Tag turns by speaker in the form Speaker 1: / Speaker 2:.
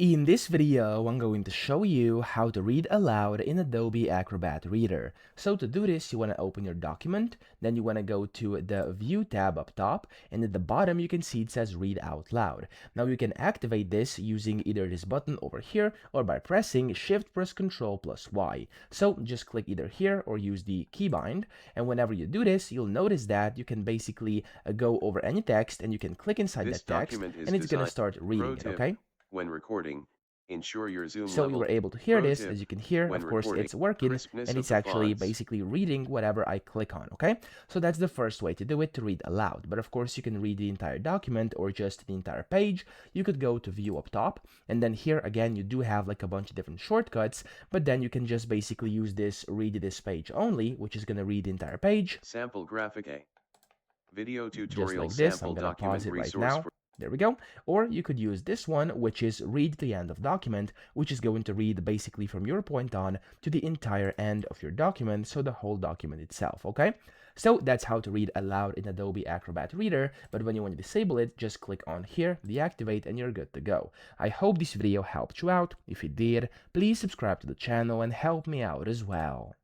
Speaker 1: In this video, I'm going to show you how to read aloud in Adobe Acrobat Reader. So to do this, you want to open your document, then you want to go to the View tab up top, and at the bottom you can see it says Read Out Loud. Now you can activate this using either this button over here or by pressing Shift plus Control plus Y. So just click either here or use the keybind, and whenever you do this, you'll notice that you can basically go over any text and you can click inside that text and it's going to start reading it, okay?
Speaker 2: When recording, ensure your zoom
Speaker 1: So
Speaker 2: level.
Speaker 1: you were able to hear
Speaker 2: Pro
Speaker 1: this,
Speaker 2: tip,
Speaker 1: as you can hear,
Speaker 2: when
Speaker 1: of course
Speaker 2: recording,
Speaker 1: it's working
Speaker 2: crispness
Speaker 1: and
Speaker 2: of
Speaker 1: it's
Speaker 2: the
Speaker 1: actually
Speaker 2: fonts.
Speaker 1: basically reading whatever I click on, okay? So that's the first way to do it, to read aloud. But of course you can read the entire document or just the entire page. You could go to view up top, and then here again you do have like a bunch of different shortcuts, but then you can just basically use this read this page only, which is going to read the entire page.
Speaker 2: Sample graphic A. Video
Speaker 1: Just
Speaker 2: tutorial
Speaker 1: like this.
Speaker 2: sample
Speaker 1: I'm gonna
Speaker 2: document
Speaker 1: pause it right
Speaker 2: resource
Speaker 1: now. There we go. Or you could use this one, which is read to the end of document, which is going to read basically from your point on to the entire end of your document, so the whole document itself, okay? So that's how to read aloud in Adobe Acrobat Reader, but when you want to disable it, just click on here, deactivate, and you're good to go. I hope this video helped you out. If it did, please subscribe to the channel and help me out as well.